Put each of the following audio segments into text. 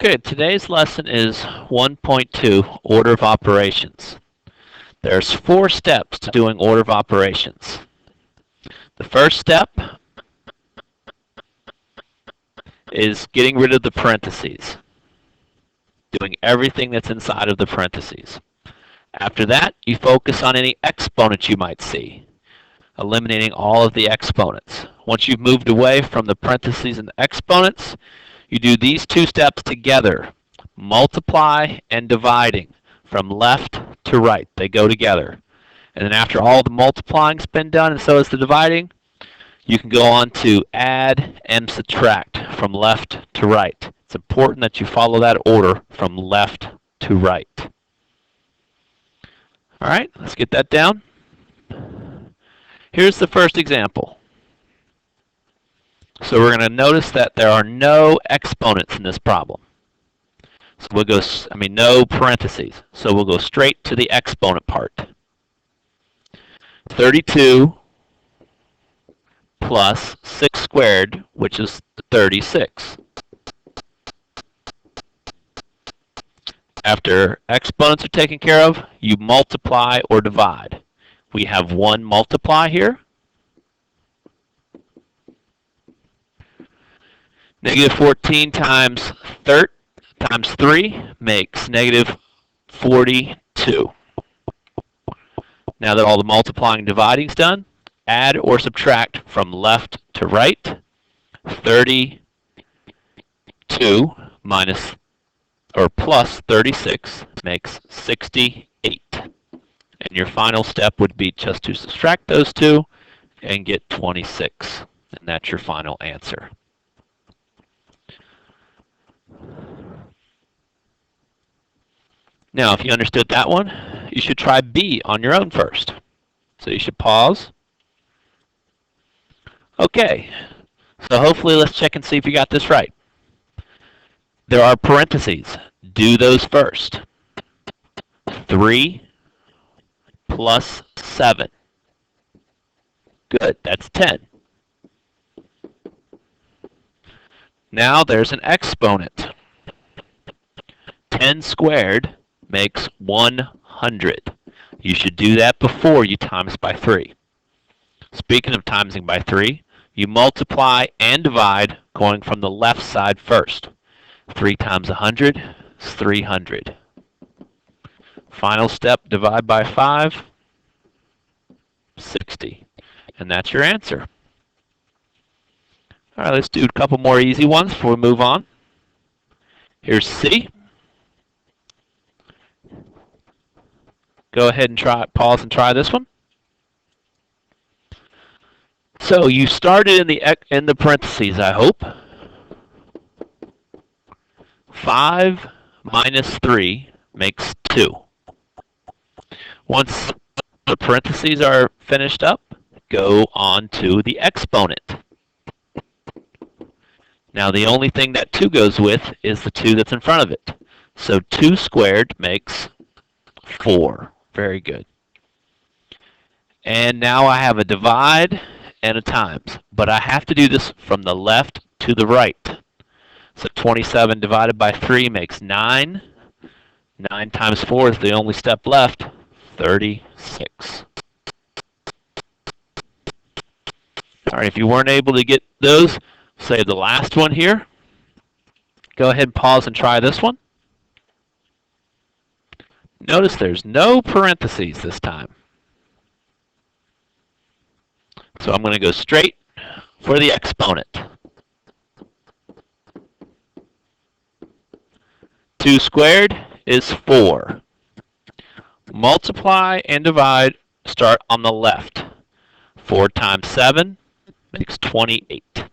Okay, today's lesson is 1.2, Order of Operations. There's 4 steps to doing order of operations. The first step is getting rid of the parentheses, doing everything that's inside of the parentheses. After that, you focus on any exponents you might see, eliminating all of the exponents. Once you've moved away from the parentheses and the exponents, you do these 2 steps together, multiply and dividing from left to right. They go together. And then after all the multiplying's been done and so is the dividing, you can go on to add and subtract from left to right. It's important that you follow that order from left to right. All right, let's get that down. Here's the first example. So we're going to notice that there are no exponents in this problem. So we'll go, no parentheses. So we'll go straight to the exponent part. 32 plus 6 squared, which is 36. After exponents are taken care of, you multiply or divide. We have 1 multiply here. Negative 14 times 3 makes negative 42. Now that all the multiplying and dividing is done, add or subtract from left to right. 32 minus or plus 36 makes 68. And your final step would be just to subtract those 2 and get 26. And that's your final answer. Now, if you understood that one, you should try B on your own first. So you should pause. Okay, so hopefully let's check and see if you got this right. There are parentheses. Do those first. 3 plus 7. Good, that's 10. Now there's an exponent. 10 squared makes 100. You should do that before you times by 3. Speaking of timesing by 3, you multiply and divide going from the left side first. 3 times 100 is 300. Final step, divide by 5, 60. And that's your answer. All right, let's do a couple more easy ones before we move on. Here's C. Go ahead and pause and try this one. So you started in the parentheses, I hope. 5 minus 3 makes 2. Once the parentheses are finished up, go on to the exponent. Now the only thing that 2 goes with is the 2 that's in front of it. So 2 squared makes 4. Very good. And now I have a divide and a times, but I have to do this from the left to the right. So 27 divided by 3 makes 9. 9 times 4 is the only step left, 36. All right, if you weren't able to get those, say the last one here. Go ahead and pause and try this one. Notice there's no parentheses this time. So I'm going to go straight for the exponent. 2 squared is 4. Multiply and divide, start on the left. 4 times 7 makes 28.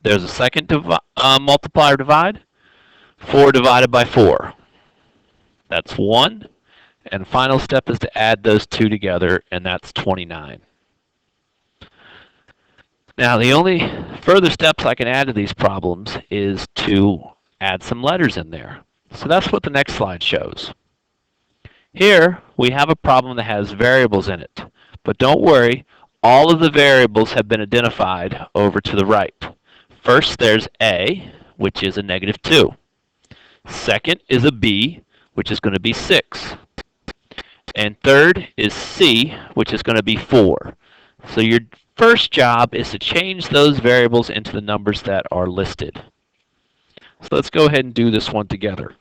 There's a second multiply or divide. 4 divided by 4. That's 1. And final step is to add those 2 together, and that's 29. Now, the only further steps I can add to these problems is to add some letters in there. So that's what the next slide shows. Here, we have a problem that has variables in it. But don't worry, all of the variables have been identified over to the right. First, there's A, which is a negative 2. Second is a B, which is going to be 6. And third is C, which is going to be 4. So your first job is to change those variables into the numbers that are listed. So let's go ahead and do this one together.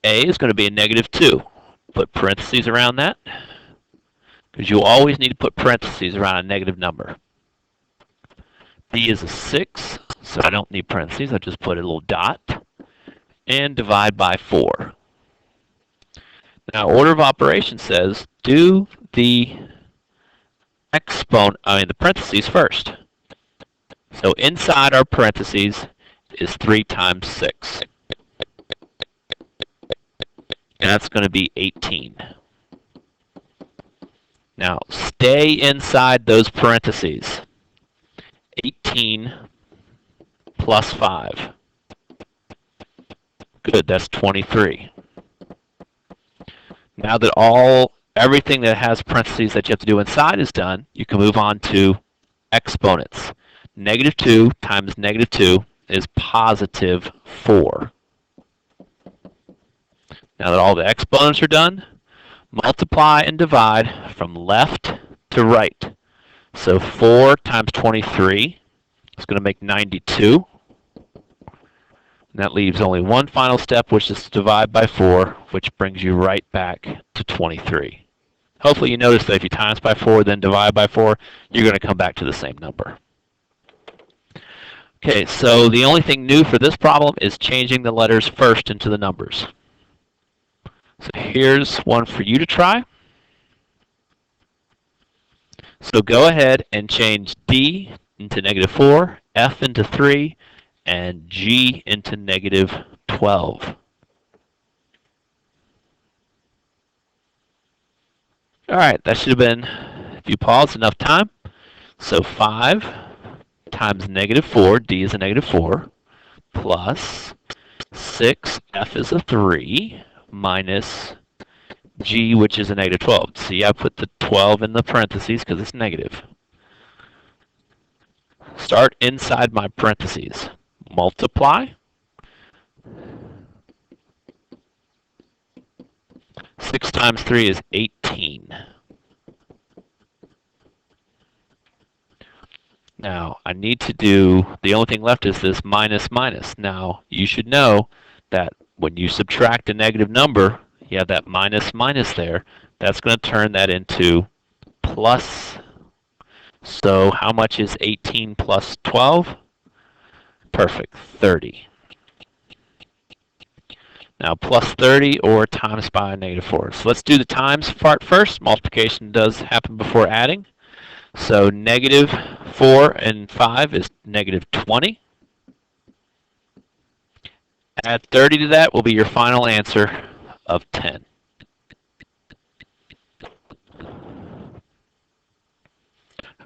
A is going to be a negative 2. Put parentheses around that, because you always need to put parentheses around a negative number. B is a 6, so I don't need parentheses. I just put a little dot and divide by 4. Now, order of operations says do the the parentheses first. So inside our parentheses is 3 times 6. And that's going to be 18. Now, stay inside those parentheses. 18 plus 5. Good, that's 23. Now that everything that has parentheses that you have to do inside is done, you can move on to exponents. Negative 2 times negative 2 is positive 4. Now that all the exponents are done, multiply and divide from left to right. So 4 times 23 is going to make 92. And that leaves only one final step, which is to divide by 4, which brings you right back to 23. Hopefully you notice that if you times by 4, then divide by 4, you're going to come back to the same number. Okay, so the only thing new for this problem is changing the letters first into the numbers. So here's one for you to try. So go ahead and change D into negative 4, F into 3, and G into negative 12. All right, that should have been, if you pause, enough time. So 5 times negative 4, D is a negative 4, plus 6, F is a 3, minus G, which is a negative 12. See, I put the 12 in the parentheses because it's negative. Start inside my parentheses. Multiply. 6 times 3 is 18. Now, I need to do, the only thing left is this minus minus. Now, you should know that when you subtract a negative number, you have that minus minus there. That's going to turn that into plus. So how much is 18 plus 12? Perfect, 30. Now plus 30 or times by negative 4. So let's do the times part first. Multiplication does happen before adding. So negative 4 and 5 is negative 20. Add 30 to that will be your final answer of 10.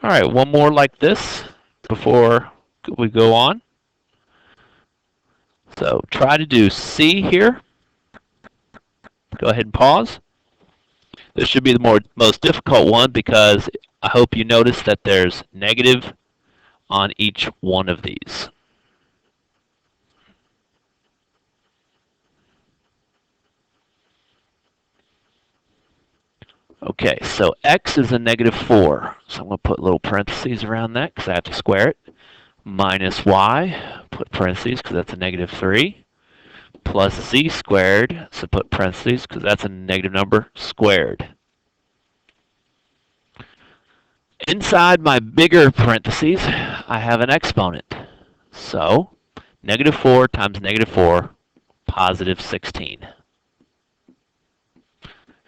All right, one more like this before we go on. So try to do C here. Go ahead and pause. This should be the most difficult one because I hope you notice that there's negative on each one of these. Okay, so x is a negative 4. So I'm going to put little parentheses around that because I have to square it. Minus y, put parentheses because that's a negative 3. Plus z squared, so put parentheses because that's a negative number squared. Inside my bigger parentheses, I have an exponent. So negative 4 times negative 4, positive 16.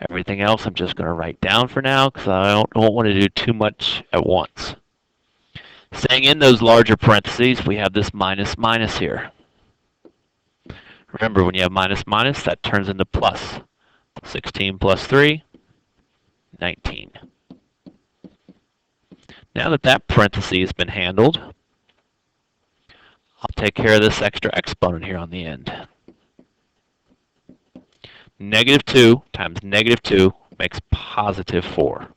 Everything else I'm just going to write down for now because I don't want to do too much at once. Staying in those larger parentheses, we have this minus minus here. Remember, when you have minus minus, that turns into plus. 16 plus 3, 19. Now that that parenthesis has been handled, I'll take care of this extra exponent here on the end. Negative 2 times negative 2 makes positive 4.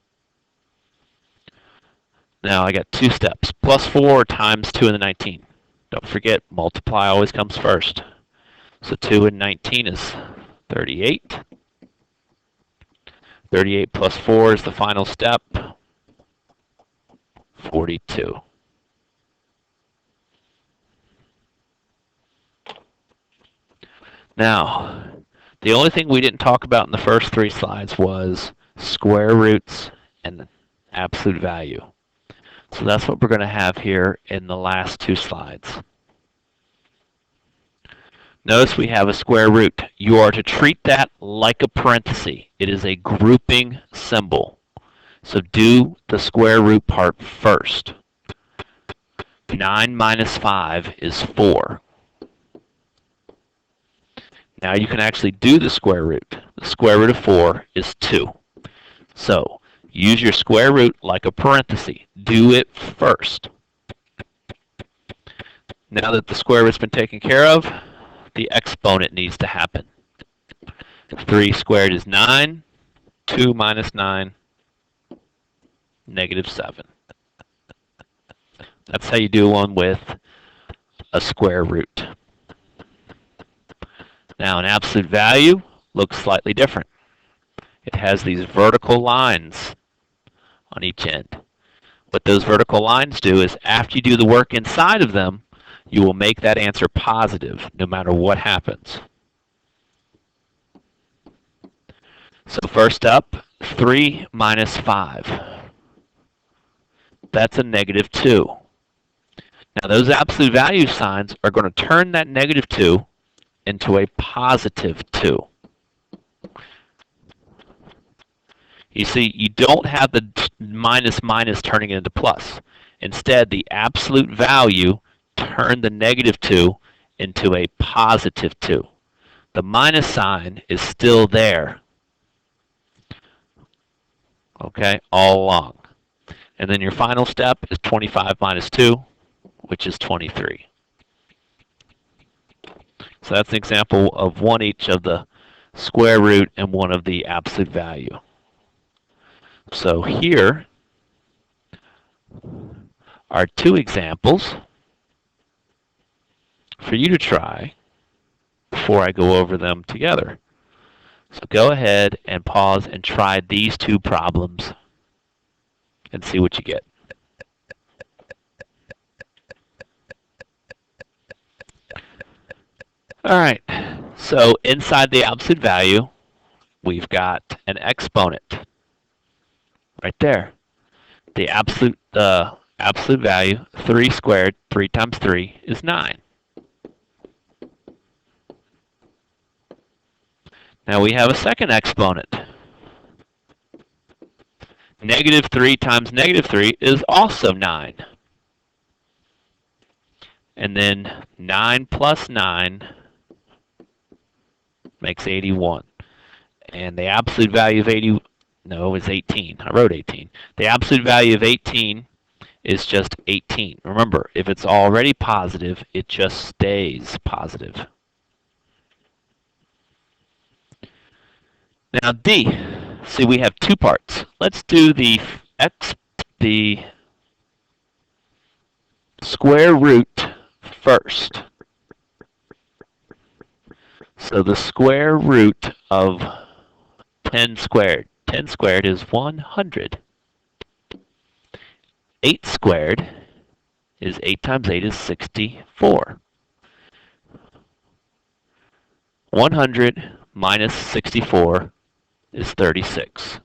Now I got two steps. Plus 4 times 2 in the 19. Don't forget, multiply always comes first. So 2 and 19 is 38. 38 plus 4 is the final step. 42. Now, the only thing we didn't talk about in the first three slides was square roots and absolute value. So that's what we're going to have here in the last two slides. Notice we have a square root. You are to treat that like a parenthesis. It is a grouping symbol. So do the square root part first. 9 minus 5 is 4. Now you can actually do the square root. The square root of 4 is 2. So use your square root like a parenthesis. Do it first. Now that the square root's been taken care of, the exponent needs to happen. 3 squared is 9. 2 minus 9, negative 7. That's how you do one with a square root. Now an absolute value looks slightly different. It has these vertical lines on each end. What those vertical lines do is after you do the work inside of them, you will make that answer positive no matter what happens. So first up, 3 minus 5. That's a negative 2. Now those absolute value signs are going to turn that negative 2 into a positive 2. You see, you don't have the minus minus turning it into plus. Instead, the absolute value turned the negative 2 into a positive 2. The minus sign is still there, okay, all along. And then your final step is 25 minus 2, which is 23. So that's an example of one each of the square root and one of the absolute value. So here are two examples for you to try before I go over them together. So go ahead and pause and try these two problems and see what you get. All right, so inside the absolute value, we've got an exponent right there. The absolute value, 3 squared, 3 times 3 is 9. Now we have a second exponent. Negative 3 times negative 3 is also 9. And then 9 plus 9 makes 81. And the absolute value of 80, no, is 18. I wrote 18. The absolute value of 18 is just 18. Remember, if it's already positive, it just stays positive. Now D, see we have two parts. Let's do the square root first. So the square root of 10 squared. 10 squared is 100. 8 squared is 8 times 8 is 64. 100 minus 64 is 36.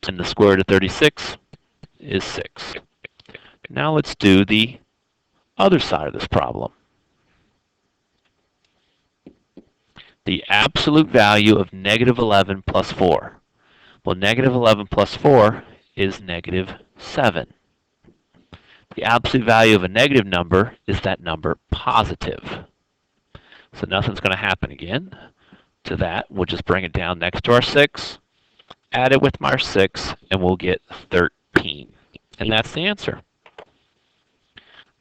And the square root of 36 is 6. Now let's do the other side of this problem. The absolute value of negative 11 plus 4. Well, negative 11 plus 4 is negative 7. The absolute value of a negative number is that number positive. So nothing's going to happen again to that. We'll just bring it down next to our 6, add it with our 6, and we'll get 13. And that's the answer.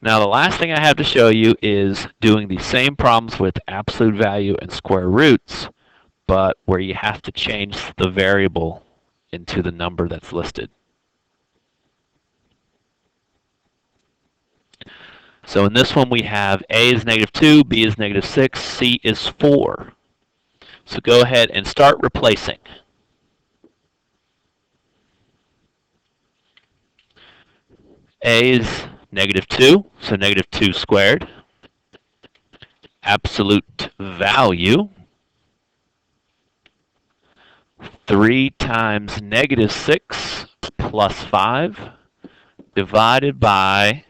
Now the last thing I have to show you is doing the same problems with absolute value and square roots, but where you have to change the variable into the number that's listed. So in this one we have A is -2, B is -6, C is 4. So go ahead and start replacing. A is -2, so -2 squared. Absolute value, 3 times -6 plus 5 divided by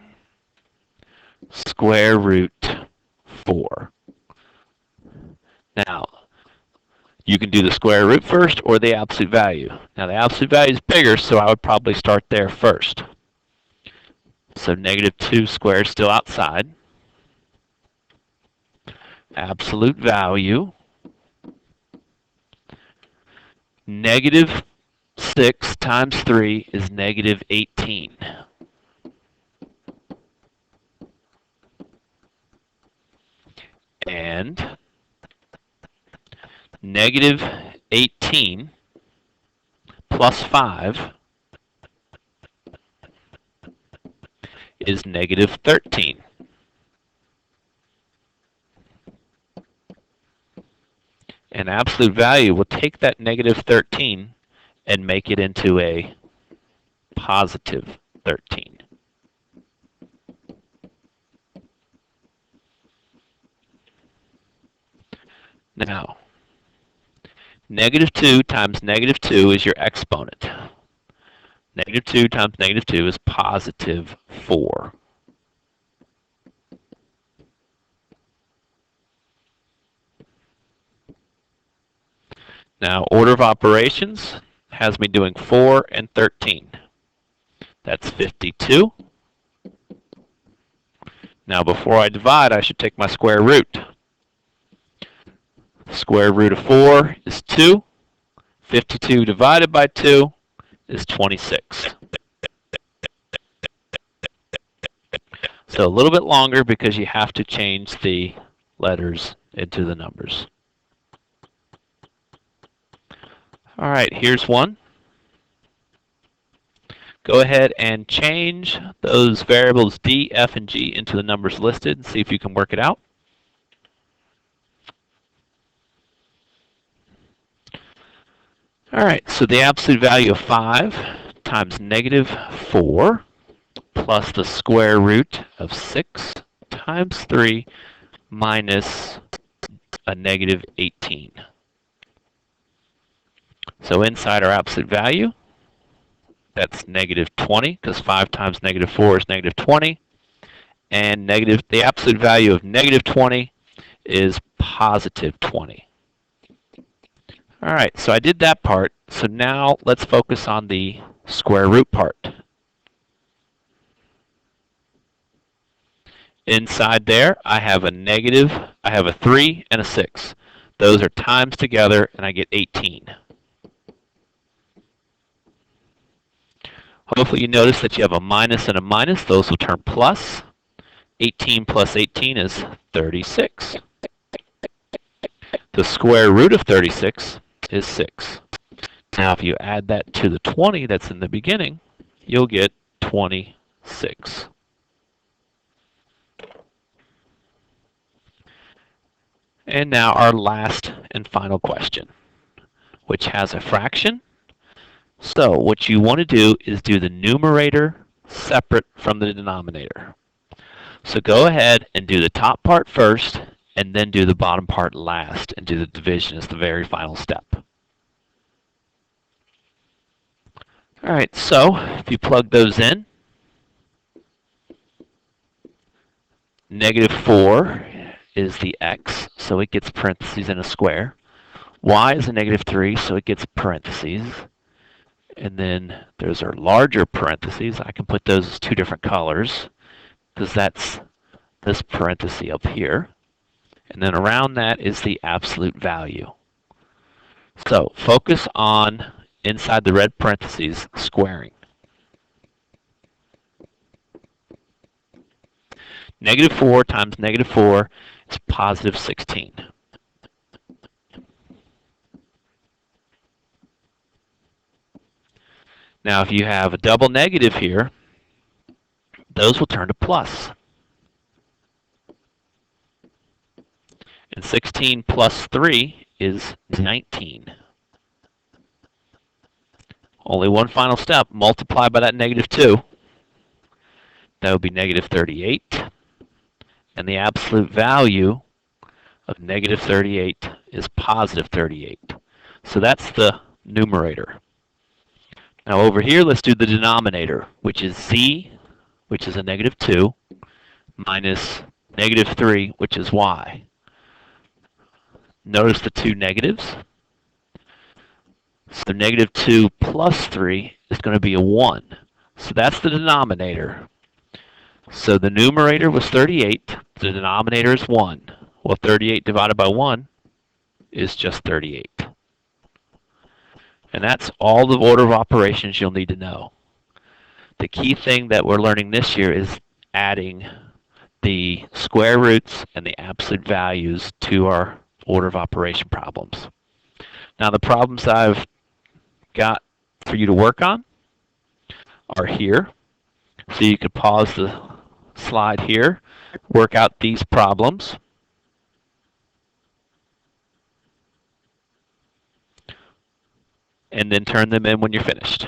square root 4. Now, you can do the square root first or the absolute value. Now, the absolute value is bigger, so I would probably start there first. So -2 squared is still outside. Absolute value, -6 times 3 is -18. And -18 plus 5 is -13. And absolute value will take that -13 and make it into a positive 13. Now, -2 times -2 is your exponent. -2 times -2 is positive 4. Now, order of operations has me doing 4 and 13. That's 52. Now, before I divide, I should take my square root. Square root of 4 is 2. 52 divided by 2 is 26. So a little bit longer because you have to change the letters into the numbers. All right, here's one. Go ahead and change those variables D, F, and G into the numbers listed and see if you can work it out. All right, so the absolute value of 5 times -4 plus the square root of 6 times 3 minus a -18. So inside our absolute value, that's -20, because 5 times -4 is -20. And the absolute value of -20 is positive 20. All right, so I did that part. So now let's focus on the square root part. Inside there, I have a 3 and a 6. Those are times together, and I get 18. Hopefully you notice that you have a minus and a minus. Those will turn plus. 18 plus 18 is 36. The square root of 36 is 6. Now if you add that to the 20 that's in the beginning, you'll get 26. And now our last and final question, which has a fraction. So what you want to do is do the numerator separate from the denominator. So go ahead and do the top part first, and then do the bottom part last, and do the division as the very final step. All right, so if you plug those in, -4 is the x, so it gets parentheses and a square. Y is a -3, so it gets parentheses. And then there's our larger parentheses. I can put those as 2 different colors, because that's this parenthesis up here. And then around that is the absolute value. So focus on inside the red parentheses, squaring. -4 times -4 is positive 16. Now if you have a double negative here, those will turn to plus. And 16 plus 3 is 19. Only one final step. Multiply by that negative 2. That would be negative 38. And the absolute value of negative 38 is positive 38. So that's the numerator. Now over here, let's do the denominator, which is z, which is a negative 2, minus negative 3, which is y. Notice the two negatives. So negative 2 plus 3 is going to be a 1. So that's the denominator. So the numerator was 38. The denominator is 1. Well, 38 divided by 1 is just 38. And that's all the order of operations you'll need to know. The key thing that we're learning this year is adding the square roots and the absolute values to our order of operation problems. Now the problems I've got for you to work on are here. So you could pause the slide here, work out these problems. And then turn them in when you're finished.